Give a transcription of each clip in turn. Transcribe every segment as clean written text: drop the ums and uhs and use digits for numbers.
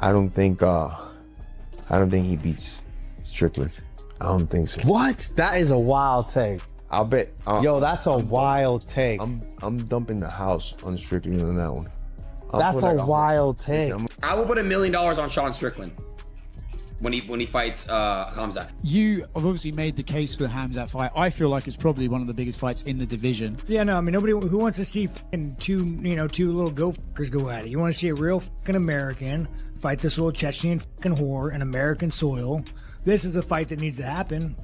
I don't think he beats Strickland. I don't think so. What? That is a wild take. I'll bet. Yo, that's a wild take. I'm dumping the house on Strickland on that one. That's a wild take. I will put $1 million on Sean Strickland when he fights Khamzat. You have obviously made the case for the Khamzat fight. I feel like it's probably one of the biggest fights in the division. Yeah, no, I mean, nobody who wants to see two little go-fuckers go at it. You want to see a real fucking American fight this little Chechen fucking whore in American soil. This is a fight that needs to happen.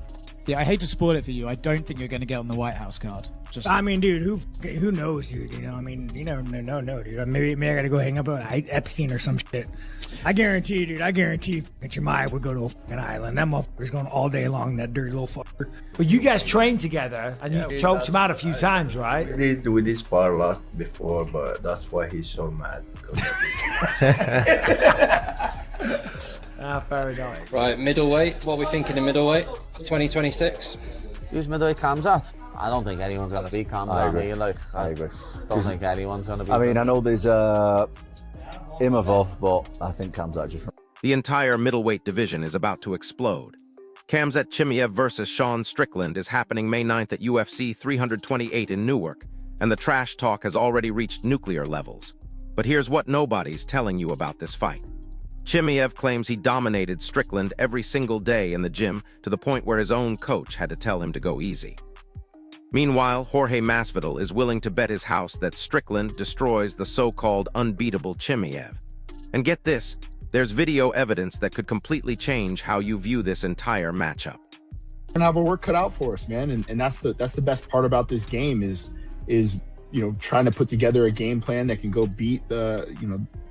Yeah, I hate to spoil it for you. I don't think you're going to get on the White House card. I mean, dude, who knows, dude? You know, I mean, you never know, dude. Maybe I got to go hang up on Epstein or some shit. I guarantee, dude. Chimaev would go to a fucking island. That motherfucker's going all day long. That dirty little fucker. But you guys trained together and you choked him out a few times, right? We did spar a lot before, but that's why he's so mad. Fair enough. Right, middleweight. What are we thinking of middleweight? 2026. Who's middleweight Khamzat? I don't think anyone's going to beat Khamzat. I agree. Don't think anyone's going to beat I mean, I know there's Imavov, but I think Khamzat just... The entire middleweight division is about to explode. Khamzat Chimaev versus Sean Strickland is happening May 9th at UFC 328 in Newark, and the trash talk has already reached nuclear levels. But here's what nobody's telling you about this fight. Chimaev claims he dominated Strickland every single day in the gym to the point where his own coach had to tell him to go easy. Meanwhile, Jorge Masvidal is willing to bet his house that Strickland destroys the so-called unbeatable Chimaev. And get this, there's video evidence that could completely change how you view this entire matchup. We're gonna have our work cut out for us, man, and that's the best part about this game is trying to put together a game plan that can go beat the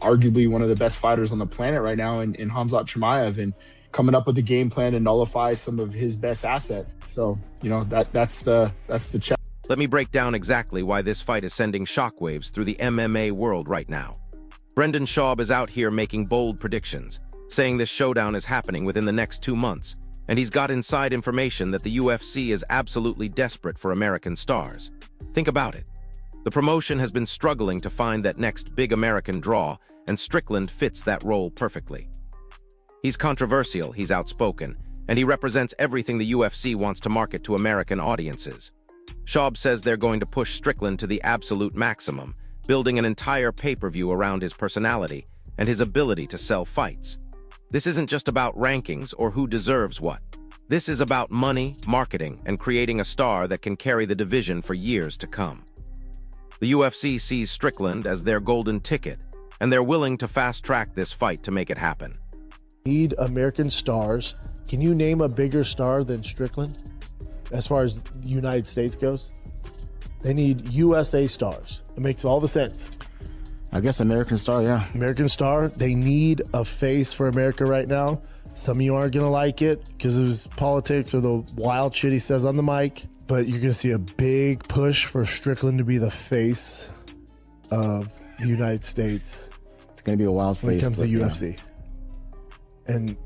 arguably one of the best fighters on the planet right now in Khamzat Chimaev, and coming up with a game plan to nullify some of his best assets. So that's the challenge. Let me break down exactly why this fight is sending shockwaves through the MMA world right now. Brendan Schaub is out here making bold predictions, saying this showdown is happening within the next 2 months, and he's got inside information that the UFC is absolutely desperate for American stars. Think about it. The promotion has been struggling to find that next big American draw, and Strickland fits that role perfectly. He's controversial, he's outspoken, and he represents everything the UFC wants to market to American audiences. Schaub says they're going to push Strickland to the absolute maximum, building an entire pay-per-view around his personality and his ability to sell fights. This isn't just about rankings or who deserves what. This is about money, marketing, and creating a star that can carry the division for years to come. The UFC sees Strickland as their golden ticket, and they're willing to fast-track this fight to make it happen. Need American stars. Can you name a bigger star than Strickland as far as the United States goes? They need USA stars. It makes all the sense. I guess American star, yeah. American star. They need a face for America right now. Some of you aren't going to like it because of his politics or the wild shit he says on the mic. But you're going to see a big push for Strickland to be the face of the United States. It's going to be a wild face when it comes to UFC. And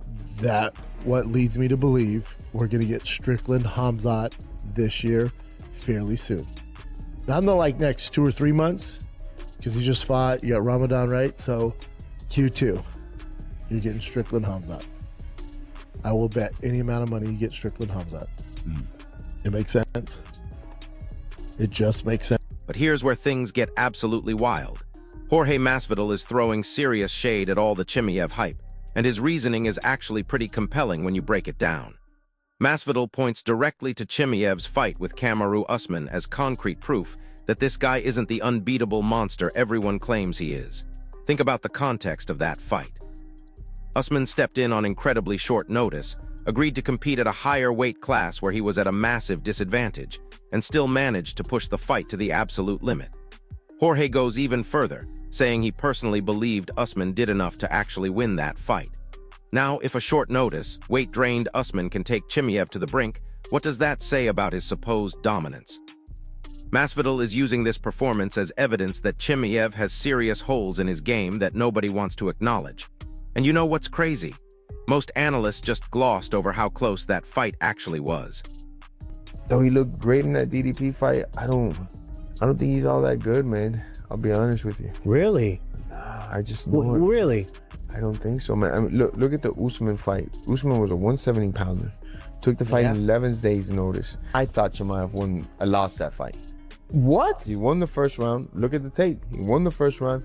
that what leads me to believe we're going to get Strickland Khamzat this year fairly soon. Not in the next 2 or 3 months because he just fought. You got Ramadan, right? So Q2, you're getting Strickland Khamzat. I will bet any amount of money you get Strickland Khamzat. It makes sense. It just makes sense. But here's where things get absolutely wild. Jorge Masvidal is throwing serious shade at all the Chimaev hype, and his reasoning is actually pretty compelling when you break it down. Masvidal points directly to Chimaev's fight with Kamaru Usman as concrete proof that this guy isn't the unbeatable monster everyone claims he is. Think about the context of that fight. Usman stepped in on incredibly short notice, agreed to compete at a higher weight class where he was at a massive disadvantage, and still managed to push the fight to the absolute limit. Jorge goes even further, saying he personally believed Usman did enough to actually win that fight. Now, if a short notice, weight-drained Usman can take Chimaev to the brink, what does that say about his supposed dominance? Masvidal is using this performance as evidence that Chimaev has serious holes in his game that nobody wants to acknowledge. And you know what's crazy? Most analysts just glossed over how close that fight actually was. Though he looked great in that DDP fight, I don't think he's all that good, man. I'll be honest with you. Really? I just know it. Really? I don't think so, man. I mean, look at the Usman fight. Usman was a 170 pounder. Took the fight in 11 days notice. I thought Chimaev lost that fight. What? He won the first round. Look at the tape. He won the first round,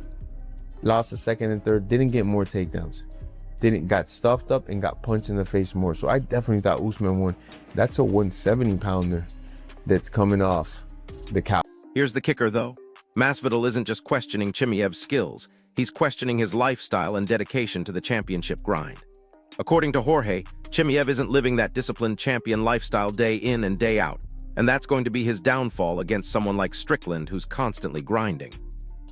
lost the second and third, didn't get more takedowns. Got stuffed up and got punched in the face more. So I definitely thought Usman won. That's a 170 pounder that's coming off the couch. Here's the kicker, though. Masvidal isn't just questioning Chimaev's skills. He's questioning his lifestyle and dedication to the championship grind. According to Jorge, Chimaev isn't living that disciplined champion lifestyle day in and day out, and that's going to be his downfall against someone like Strickland, who's constantly grinding.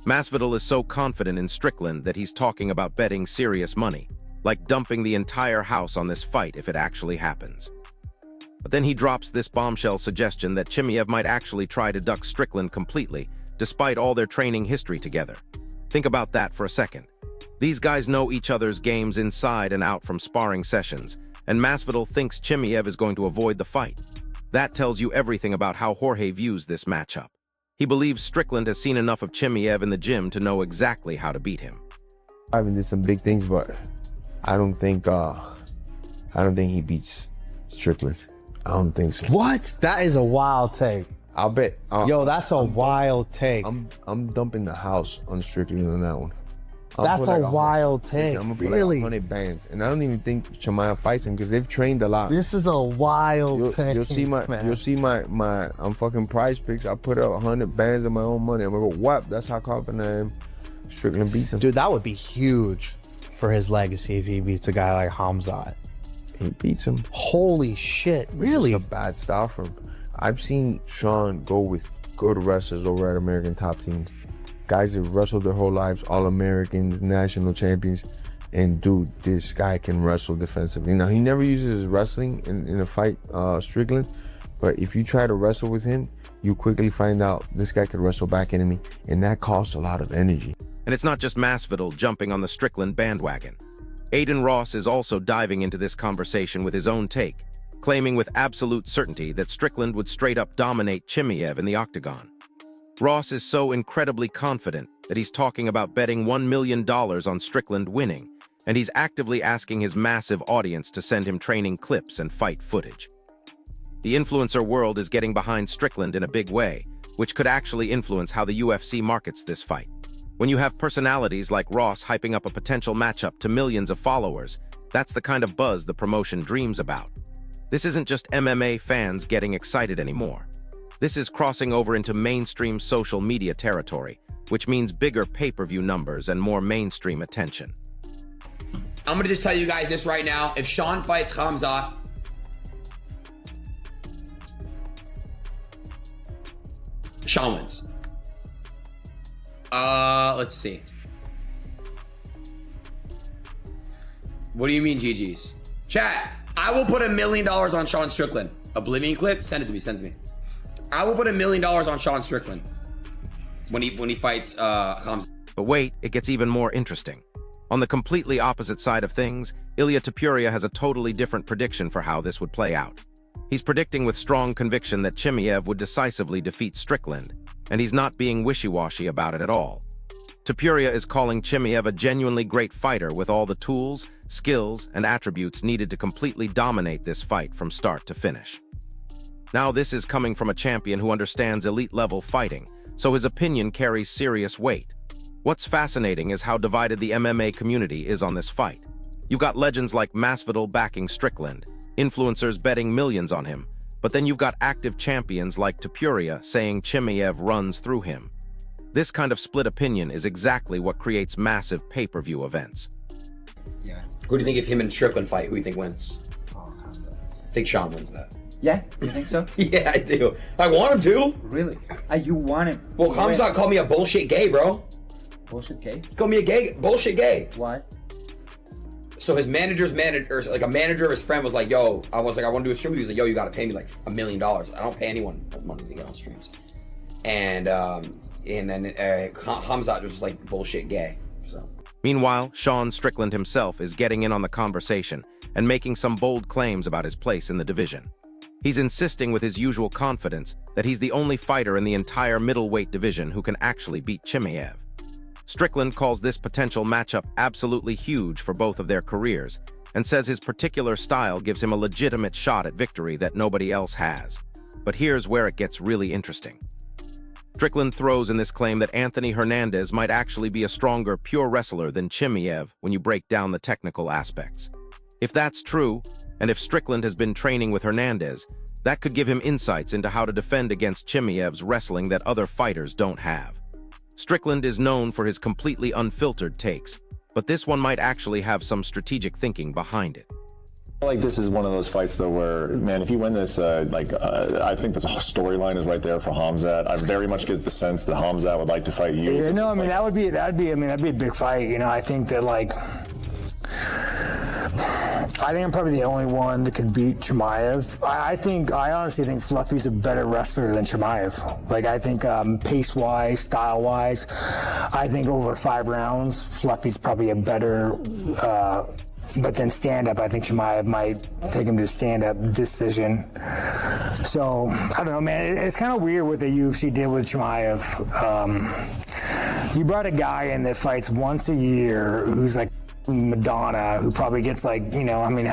Masvidal is so confident in Strickland that he's talking about betting serious money, like dumping the entire house on this fight if it actually happens. But then he drops this bombshell suggestion that Chimaev might actually try to duck Strickland completely, despite all their training history together. Think about that for a second. These guys know each other's games inside and out from sparring sessions, and Masvidal thinks Chimaev is going to avoid the fight. That tells you everything about how Jorge views this matchup. He believes Strickland has seen enough of Chimaev in the gym to know exactly how to beat him. Ivan did some big things, but I don't think he beats Strickland. I don't think so. What? That is a wild take. I'll bet. Yo, that's a wild take. I'm dumping the house on Strickland on that one. That's a wild take. I'm gonna put really? like 100 bands, and I don't even think Chimaev fights him because they've trained a lot. This is a wild take. You'll see my I'm fucking prize picks. I put up 100 bands of my own money. I'm gonna go whap. That's how confident I am. Strickland beats him. Dude, that would be huge for his legacy if he beats a guy like Khamzat. He beats him. Holy shit! Really? It's a bad style for him. I've seen Sean go with good wrestlers over at American top teams. Guys that wrestled their whole lives, All-Americans, national champions, and dude, this guy can wrestle defensively. Now, he never uses his wrestling in a fight, Strickland, but if you try to wrestle with him, you quickly find out this guy can wrestle back enemy, and that costs a lot of energy. And it's not just Masvidal jumping on the Strickland bandwagon. Aiden Ross is also diving into this conversation with his own take, claiming with absolute certainty that Strickland would straight up dominate Chimaev in the octagon. Ross is so incredibly confident that he's talking about betting $1 million on Strickland winning, and he's actively asking his massive audience to send him training clips and fight footage. The influencer world is getting behind Strickland in a big way, which could actually influence how the UFC markets this fight. When you have personalities like Ross hyping up a potential matchup to millions of followers, that's the kind of buzz the promotion dreams about. This isn't just MMA fans getting excited anymore. This is crossing over into mainstream social media territory, which means bigger pay-per-view numbers and more mainstream attention. I'm gonna just tell you guys this right now. If Sean fights Khamzat, Sean wins. Let's see. What do you mean GG's? Chat, I will put $1 million on Sean Strickland. Oblivion clip? Send it to me, send it to me. I will put $1 million on Sean Strickland when he fights Khamzat. But wait, it gets even more interesting. On the completely opposite side of things, Ilia Topuria has a totally different prediction for how this would play out. He's predicting with strong conviction that Chimaev would decisively defeat Strickland, and he's not being wishy-washy about it at all. Topuria is calling Chimaev a genuinely great fighter with all the tools, skills, and attributes needed to completely dominate this fight from start to finish. Now, this is coming from a champion who understands elite-level fighting, so his opinion carries serious weight. What's fascinating is how divided the MMA community is on this fight. You've got legends like Masvidal backing Strickland, influencers betting millions on him, but then you've got active champions like Topuria saying Chimaev runs through him. This kind of split opinion is exactly what creates massive pay-per-view events. Yeah. Who do you think if him and Strickland fight, who do you think wins? I think Sean wins that. Yeah, you think so? Yeah, I do. I want him to. Really? You want him? Well, Khamzat called me a bullshit gay, bro. Bullshit gay? He called me a gay, bullshit gay. Why? So his manager, like a manager of his friend was like, yo, I was like, I want to do a stream with you. He was like, yo, you got to pay me like $1 million. I don't pay anyone money to get on streams. And then Khamzat was just like bullshit gay. So. Meanwhile, Sean Strickland himself is getting in on the conversation and making some bold claims about his place in the division. He's insisting with his usual confidence that he's the only fighter in the entire middleweight division who can actually beat Chimaev. Strickland calls this potential matchup absolutely huge for both of their careers and says his particular style gives him a legitimate shot at victory that nobody else has. But here's where it gets really interesting. Strickland throws in this claim that Anthony Hernandez might actually be a stronger pure wrestler than Chimaev when you break down the technical aspects. If that's true, and if Strickland has been training with Hernandez, that could give him insights into how to defend against Chimaev's wrestling that other fighters don't have. Strickland is known for his completely unfiltered takes, but this one might actually have some strategic thinking behind it. Like this is one of those fights though where, man, if you win this, I think the storyline is right there for Khamzat. I very much get the sense that Khamzat would like to fight you. Yeah, no, I mean that'd be a big fight. You know, I think that I think I'm probably the only one that could beat Chimaev. I honestly think Fluffy's a better wrestler than Chimaev. Like, I think pace-wise, style-wise, I think over 5 rounds, Fluffy's probably a better, but then stand-up, I think Chimaev might take him to a stand-up decision. So, I don't know, man. It's kind of weird what the UFC did with Chimaev. You brought a guy in that fights once a year who's like Madonna, who probably gets how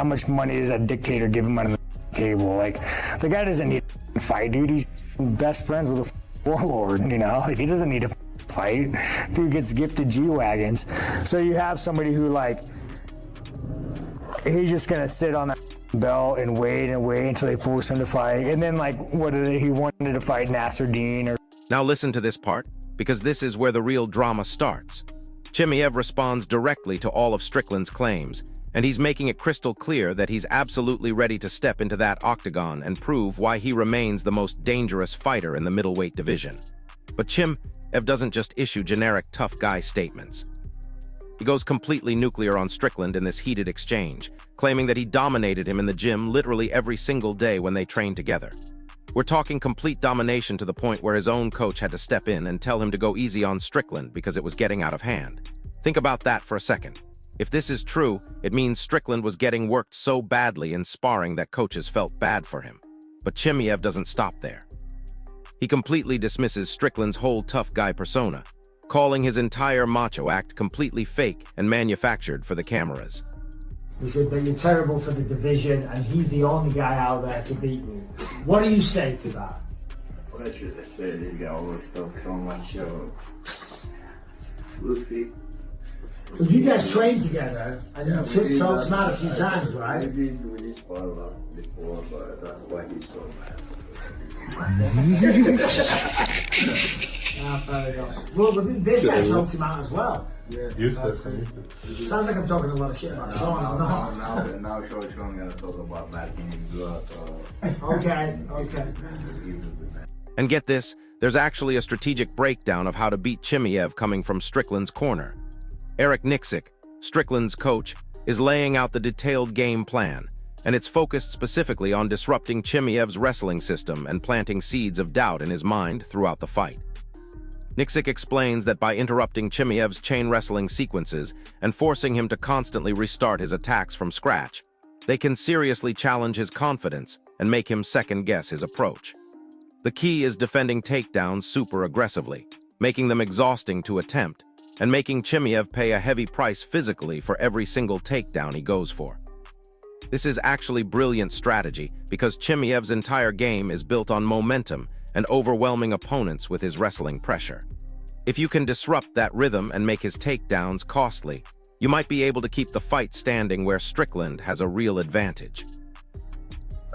much money does that dictator give him on the table? Like, the guy doesn't need to fight, dude. He's best friends with a warlord, he doesn't need to fight. Dude gets gifted G-Wagons. So you have somebody who, he's just gonna sit on that belt and wait until they force him to fight. And then, he wanted to fight Nasser Dean or... Now listen to this part, because this is where the real drama starts. Chimaev responds directly to all of Strickland's claims, and he's making it crystal clear that he's absolutely ready to step into that octagon and prove why he remains the most dangerous fighter in the middleweight division. But Chimaev doesn't just issue generic tough guy statements. He goes completely nuclear on Strickland in this heated exchange, claiming that he dominated him in the gym literally every single day when they trained together. We're talking complete domination to the point where his own coach had to step in and tell him to go easy on Strickland because it was getting out of hand. Think about that for a second. If this is true, it means Strickland was getting worked so badly in sparring that coaches felt bad for him. But Chimaev doesn't stop there. He completely dismisses Strickland's whole tough guy persona, calling his entire macho act completely fake and manufactured for the cameras. He said that you're terrible for the division and he's the only guy out there to beat you. What do you say to that? What I should say, this guy always talks so much. We'll see. So you guys trained together and you took chokes him out a few times, right? We did do this part before, but that's why he's so mad. Well, this guy choked him out as well. Yeah. Sounds like I'm talking a lot of shit about Sean. I'm not. Now Sean gonna talk about backing him good. Okay. And get this, there's actually a strategic breakdown of how to beat Chimaev coming from Strickland's corner. Eric Nixick, Strickland's coach, is laying out the detailed game plan, and it's focused specifically on disrupting Chimaev's wrestling system and planting seeds of doubt in his mind throughout the fight. Nixick explains that by interrupting Chimaev's chain wrestling sequences and forcing him to constantly restart his attacks from scratch, they can seriously challenge his confidence and make him second-guess his approach. The key is defending takedowns super aggressively, making them exhausting to attempt, and making Chimaev pay a heavy price physically for every single takedown he goes for. This is actually brilliant strategy because Chimaev's entire game is built on momentum and overwhelming opponents with his wrestling pressure. If you can disrupt that rhythm and make his takedowns costly, you might be able to keep the fight standing where Strickland has a real advantage.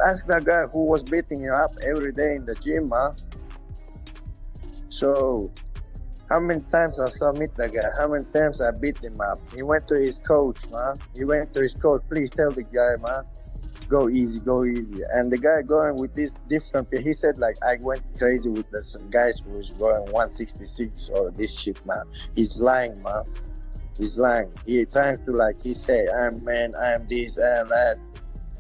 Ask that guy who was beating you up every day in the gym, huh? So, how many times I saw meet that guy? How many times I beat him up? He went to his coach, man. He went to his coach, please tell the guy, man, go easy, go easy. And the guy going with this different, he said, I went crazy with the guys who was going 166 or this shit, man. He's lying, man. He's lying. He trying to, he say, I'm this, I'm that.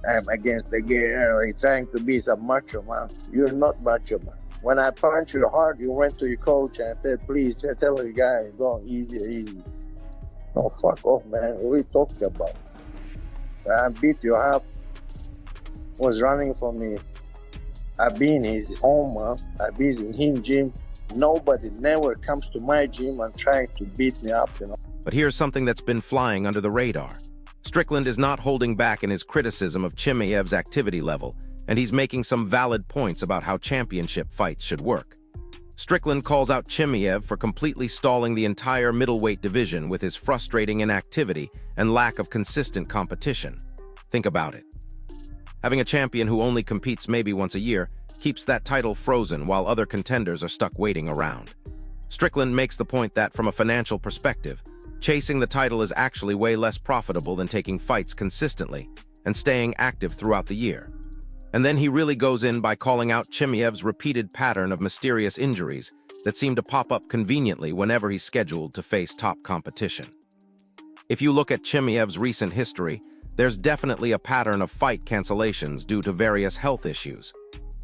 I'm against the game. He's trying to be some macho, man. You're not macho, man. When I punch you hard, you went to your coach and said, please tell the guy, go easy. No, fuck off, man. What are you talking about? I beat you up. Was running for me. I been in his home, man. I been in his gym. nobody never comes to my gym and trying to beat me up, you know. But here's something that's been flying under the radar. Strickland is not holding back in his criticism of Chimaev's activity level, and he's making some valid points about how championship fights should work. Strickland calls out Chimaev for completely stalling the entire middleweight division with his frustrating inactivity and lack of consistent competition. Think about it. Having a champion who only competes maybe once a year keeps that title frozen while other contenders are stuck waiting around. Strickland makes the point that, from a financial perspective, chasing the title is actually way less profitable than taking fights consistently and staying active throughout the year. And then he really goes in by calling out Chimaev's repeated pattern of mysterious injuries that seem to pop up conveniently whenever he's scheduled to face top competition. If you look at Chimaev's recent history, there's definitely a pattern of fight cancellations due to various health issues.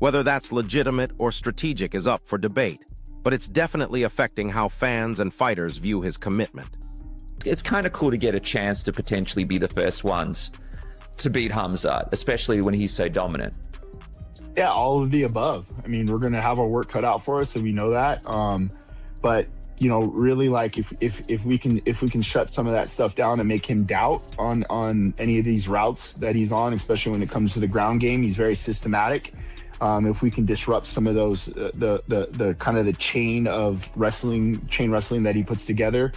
Whether that's legitimate or strategic is up for debate, but it's definitely affecting how fans and fighters view his commitment. It's kind of cool to get a chance to potentially be the first ones to beat Khamzat, especially when he's so dominant. Yeah, all of the above. I mean, we're going to have our work cut out for us, so we know that. But you know, really, like if we can shut some of that stuff down and make him doubt on any of these routes that he's on, especially when it comes to the ground game, he's very systematic. If we can disrupt some of those, the kind of the chain wrestling that he puts together,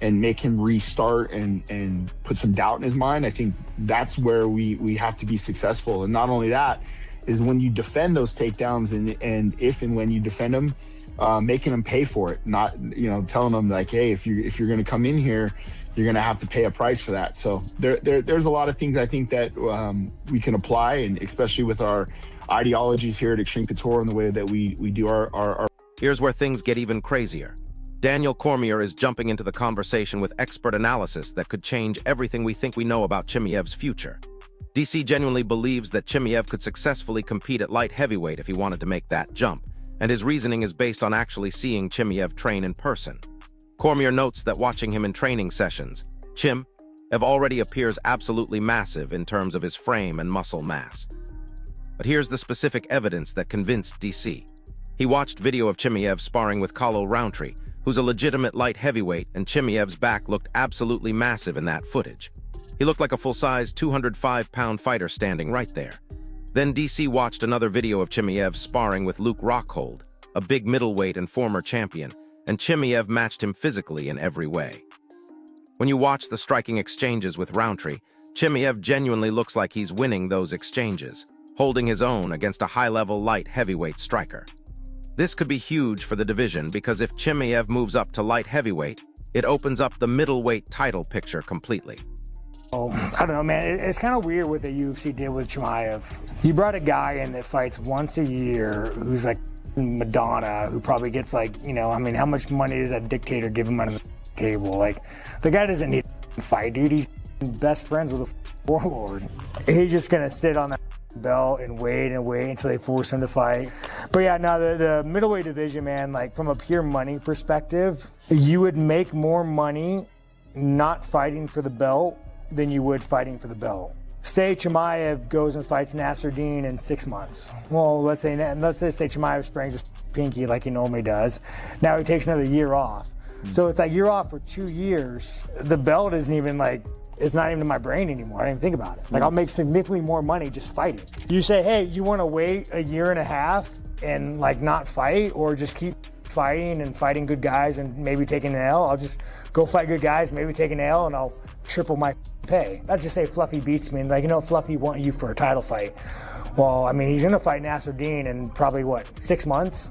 and make him restart and put some doubt in his mind, I think that's where we have to be successful. And not only that, is when you defend those takedowns and if and when you defend them, making them pay for it, not, you know, telling them like, hey, if you're going to come in here, you're going to have to pay a price for that. So there's a lot of things I think that we can apply, and especially with our ideologies here at Extreme Couture and the way that we do our. Here's where things get even crazier. Daniel Cormier is jumping into the conversation with expert analysis that could change everything we think we know about Chimaev's future. DC genuinely believes that Chimaev could successfully compete at light heavyweight if he wanted to make that jump, and his reasoning is based on actually seeing Chimaev train in person. Cormier notes that watching him in training sessions, Chimaev already appears absolutely massive in terms of his frame and muscle mass. But here's the specific evidence that convinced DC. He watched video of Chimaev sparring with Kalo Rountree, who's a legitimate light heavyweight, and Chimaev's back looked absolutely massive in that footage. He looked like a full-size 205-pound fighter standing right there. Then DC watched another video of Chimaev sparring with Luke Rockhold, a big middleweight and former champion, and Chimaev matched him physically in every way. When you watch the striking exchanges with Rountree, Chimaev genuinely looks like he's winning those exchanges, holding his own against a high-level light heavyweight striker. This could be huge for the division because if Chimaev moves up to light heavyweight, it opens up the middleweight title picture completely. Oh, I don't know, man. It's kind of weird what the UFC did with Chimaev. You brought a guy in that fights once a year who's like Madonna, who probably gets like, you know, I mean, how much money does that dictator give him on the table? Like, the guy doesn't need to fight, dude. He's best friends with a warlord. He's just going to sit on that belt and wait until they force him to fight. But yeah, no, the middleweight division, man, like from a pure money perspective, you would make more money not fighting for the belt than you would fighting for the belt. Say Chimaev goes and fights Nasruddin in 6 months. Well, let's say Chimaev sprains his pinky like he normally does. Now he takes another year off. So it's like you're off for 2 years. The belt isn't even like, it's not even in my brain anymore. I didn't even think about it. Like I'll make significantly more money just fighting. You say, hey, you want to wait a year and a half and like not fight, or just keep fighting and fighting good guys and maybe taking an L? I'll just go fight good guys, maybe take an L, and I'll triple my pay. Not just say Fluffy beats me and like, you know, Fluffy want you for a title fight. Well, I mean, he's gonna fight Nasruddin in probably what, 6 months?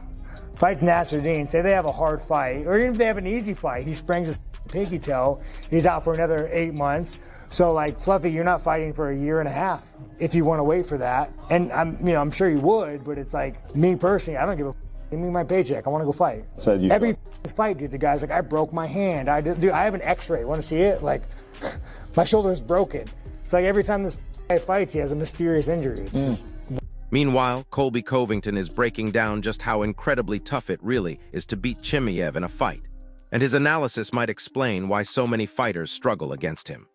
Fights Nasruddin, say they have a hard fight, or even if they have an easy fight, he sprains his pinky toe, he's out for another 8 months. So like, Fluffy, you're not fighting for a year and a half if you want to wait for that. And I'm sure you would, but it's like, me personally, I don't give a give me my paycheck. I want to go fight. Every fight, dude, the guy's like, I broke my hand. Dude, I have an x-ray. Want to see it? Like, my shoulder is broken. It's like every time this guy fights, he has a mysterious injury. It's just... Meanwhile, Colby Covington is breaking down just how incredibly tough it really is to beat Chimaev in a fight, and his analysis might explain why so many fighters struggle against him.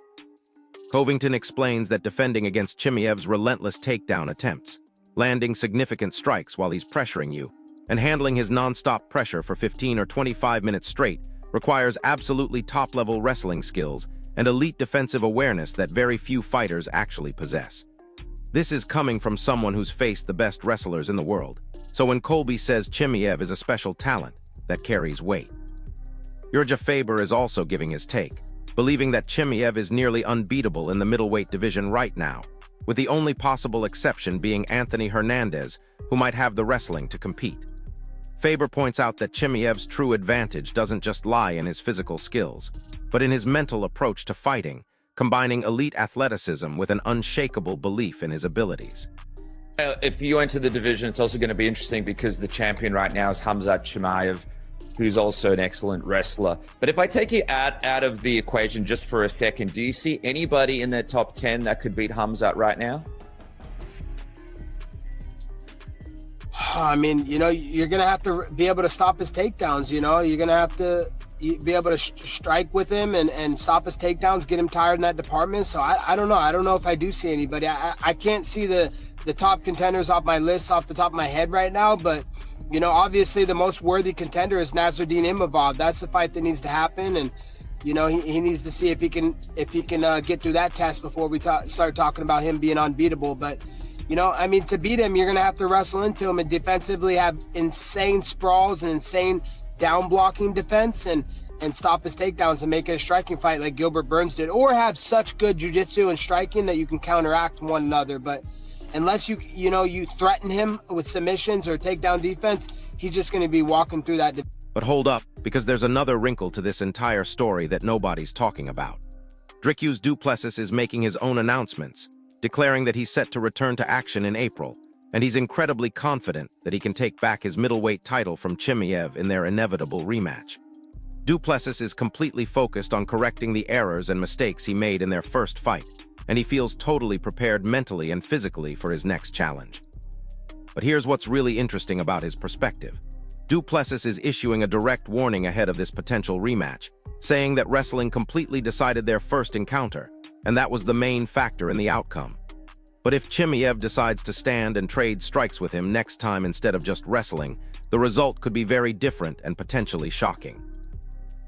Covington explains that defending against Chimaev's relentless takedown attempts, landing significant strikes while he's pressuring you, and handling his non-stop pressure for 15 or 25 minutes straight requires absolutely top-level wrestling skills and elite defensive awareness that very few fighters actually possess. This is coming from someone who's faced the best wrestlers in the world, so when Colby says Chimaev is a special talent, that carries weight. Jurja Faber is also giving his take, believing that Chimaev is nearly unbeatable in the middleweight division right now, with the only possible exception being Anthony Hernandez, who might have the wrestling to compete. Faber points out that Chimaev's true advantage doesn't just lie in his physical skills, but in his mental approach to fighting, combining elite athleticism with an unshakable belief in his abilities. If you enter the division, it's also going to be interesting because the champion right now is Khamzat Chimaev, who's also an excellent wrestler. But if I take you out of the equation just for a second, do you see anybody in their top 10 that could beat Khamzat right now? I mean, you know, you're going to have to be able to stop his takedowns, you know. You're going to have to be able to strike with him and stop his takedowns, get him tired in that department. So I don't know. I don't know if I do see anybody. I can't see the top contenders off my list off the top of my head right now, but, you know, obviously the most worthy contender is Nasruddin Imavov. That's the fight that needs to happen, and, you know, he needs to see if he can get through that test before we start talking about him being unbeatable. But, you know, I mean, to beat him, you're going to have to wrestle into him and defensively have insane sprawls and insane down blocking defense and stop his takedowns and make it a striking fight like Gilbert Burns did, or have such good jiu-jitsu and striking that you can counteract one another. But unless you threaten him with submissions or takedown defense, he's just going to be walking through that. But hold up, because there's another wrinkle to this entire story that nobody's talking about. Dricus du Plessis is making his own announcements, declaring that he's set to return to action in April, and he's incredibly confident that he can take back his middleweight title from Chimaev in their inevitable rematch. Du Plessis is completely focused on correcting the errors and mistakes he made in their first fight, and he feels totally prepared mentally and physically for his next challenge. But here's what's really interesting about his perspective. Du Plessis is issuing a direct warning ahead of this potential rematch, saying that wrestling completely decided their first encounter, and that was the main factor in the outcome. But if Chimaev decides to stand and trade strikes with him next time instead of just wrestling, the result could be very different and potentially shocking.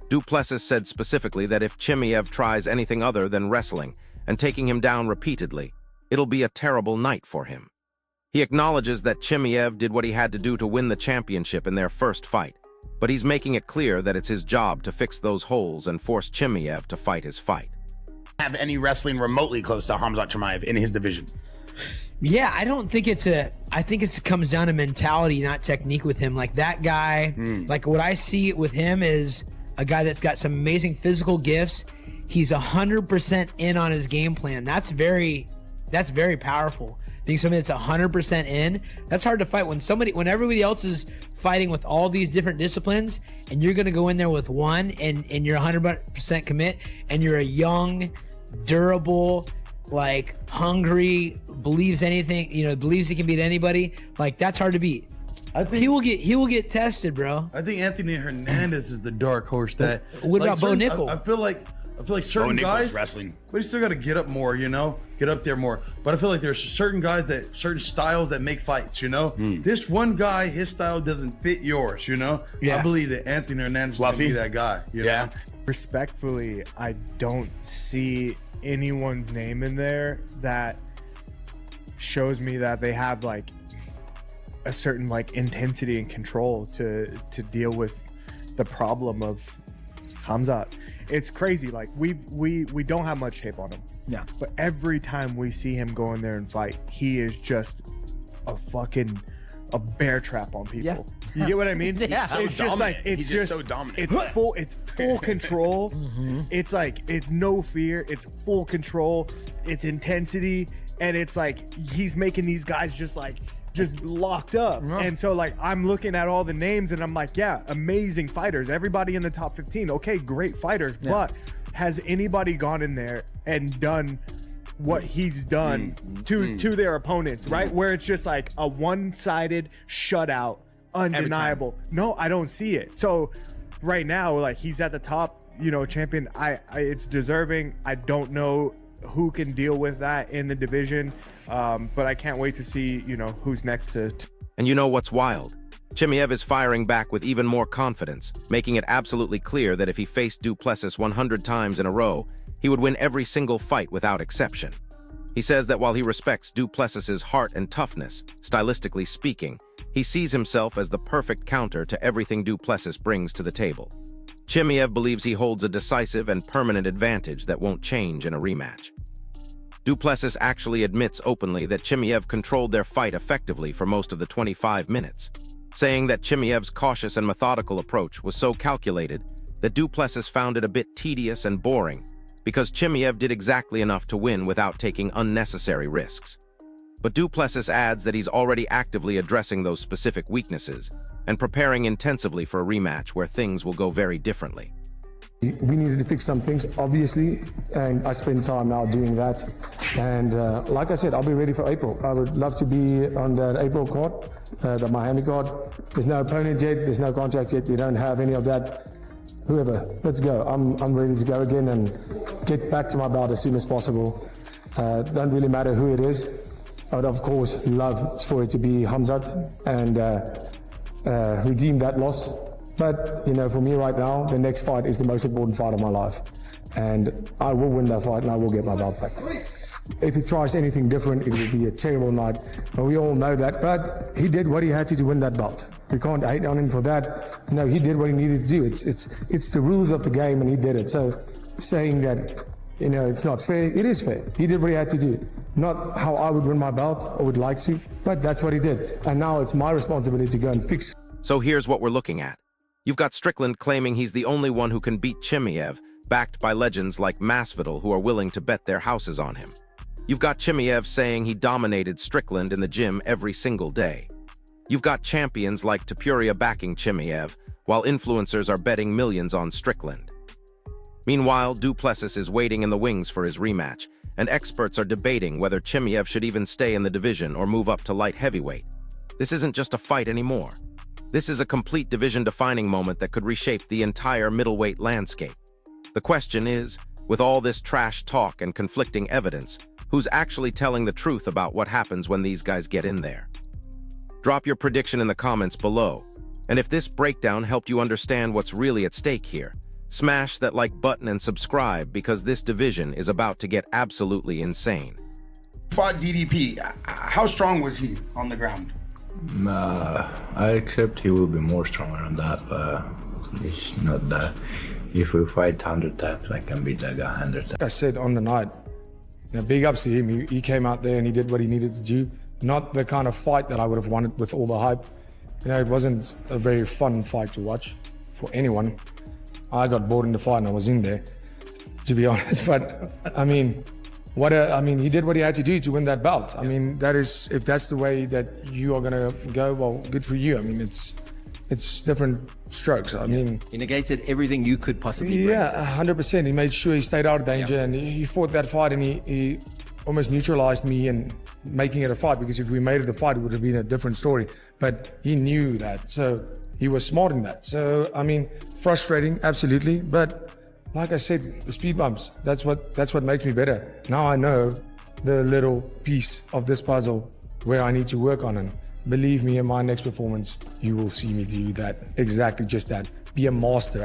Du Plessis said specifically that if Chimaev tries anything other than wrestling and taking him down repeatedly, it'll be a terrible night for him. He acknowledges that Chimaev did what he had to do to win the championship in their first fight, but he's making it clear that it's his job to fix those holes and force Chimaev to fight his fight. Have any wrestling remotely close to Khamzat Chimaev in his division? Yeah, I don't think I think it comes down to mentality, not technique with him. Like that guy, like what I see with him is a guy that's got some amazing physical gifts. He's 100% in on his game plan. That's very powerful. Being somebody that's 100% in, that's hard to fight when everybody else is fighting with all these different disciplines and you're going to go in there with one and you're 100% commit and you're a young, durable, like hungry, believes anything, believes he can beat anybody. Like that's hard to beat. I think he will get tested, bro. I think Anthony Hernandez is the dark horse that. What about Bo Nickel? I feel like certain guys wrestling. But you still got to get up more, get up there more. But I feel like there's certain guys certain styles that make fights, This one guy, his style doesn't fit yours, Yeah. I believe that Anthony Hernandez is going to be that guy. Yeah. Respectfully, I don't see anyone's name in there that shows me that they have like a certain like intensity and control to deal with the problem of Khamzat. It's crazy. Like we don't have much tape on him. Yeah. But every time we see him go in there and fight, he is just a bear trap on people. Yeah. You get what I mean? Yeah. It's just like he's just so dominant. It's full control. Mm-hmm. It's like it's no fear. It's full control. It's intensity, and it's like he's making these guys just locked up. Yeah. And so like I'm looking at all the names and I'm like, yeah, amazing fighters. Everybody in the top 15. Okay, great fighters. Yeah. But has anybody gone in there and done what he's done to their opponents, right? Where it's just like a one-sided shutout, undeniable. No, I don't see it. So right now, like he's at the top, champion. It's deserving. I don't know who can deal with that in the division. But I can't wait to see, who's next to. And you know what's wild? Chimaev is firing back with even more confidence, making it absolutely clear that if he faced Du Plessis 100 times in a row, he would win every single fight without exception. He says that while he respects Du Plessis's heart and toughness, stylistically speaking, he sees himself as the perfect counter to everything Du Plessis brings to the table. Chimaev believes he holds a decisive and permanent advantage that won't change in a rematch. Du Plessis actually admits openly that Chimaev controlled their fight effectively for most of the 25 minutes, saying that Chimaev's cautious and methodical approach was so calculated that Du Plessis found it a bit tedious and boring because Chimaev did exactly enough to win without taking unnecessary risks. But Du Plessis adds that he's already actively addressing those specific weaknesses and preparing intensively for a rematch where things will go very differently. We needed to fix some things, obviously, and I spend time now doing that. And like I said, I'll be ready for April. I would love to be on that April card, the Miami card. There's no opponent yet, there's no contract yet, we don't have any of that. Whoever, let's go. I'm ready to go again and get back to my belt as soon as possible. Don't really matter who it is. I would, of course, love for it to be Khamzat and redeem that loss. But, you know, for me right now, the next fight is the most important fight of my life. And I will win that fight and I will get my belt back. If he tries anything different, it will be a terrible night. And we all know that. But he did what he had to win that belt. We can't hate on him for that. No, he did what he needed to do. It's the rules of the game and he did it. So saying that, you know, it's not fair, it is fair. He did what he had to do. Not how I would win my belt or would like to, but that's what he did. And now it's my responsibility to go and fix. So here's what we're looking at. You've got Strickland claiming he's the only one who can beat Chimaev, backed by legends like Masvidal who are willing to bet their houses on him. You've got Chimaev saying he dominated Strickland in the gym every single day. You've got champions like Topuria backing Chimaev, while influencers are betting millions on Strickland. Meanwhile, Du Plessis is waiting in the wings for his rematch, and experts are debating whether Chimaev should even stay in the division or move up to light heavyweight. This isn't just a fight anymore. This is a complete division-defining moment that could reshape the entire middleweight landscape. The question is, with all this trash talk and conflicting evidence, who's actually telling the truth about what happens when these guys get in there? Drop your prediction in the comments below. And if this breakdown helped you understand what's really at stake here, smash that like button and subscribe because this division is about to get absolutely insane. Fought DDP. How strong was he on the ground? I accept he will be more stronger on that, but it's not that. If we fight 100 times, I can beat that guy 100 times. Like I said on the night, you know, big ups to him. He came out there and he did what he needed to do. Not the kind of fight that I would have wanted with all the hype. You know, it wasn't a very fun fight to watch for anyone. I got bored in the fight and I was in there, to be honest. But I mean, he did what he had to do to win that belt. I mean, that is, if that's the way that you are gonna go, well, good for you. I mean, it's different strokes. I mean, he negated everything you could possibly bring. Yeah, 100%. He made sure he stayed out of danger, and he fought that fight, and he almost neutralized me and making it a fight. Because if we made it a fight, it would have been a different story. But he knew that, so he was smart in that. So I mean, frustrating, absolutely, but. Like I said, the speed bumps, that's what makes me better. Now I know the little piece of this puzzle where I need to work on, and believe me, in my next performance, you will see me do that, exactly just that. Be a master.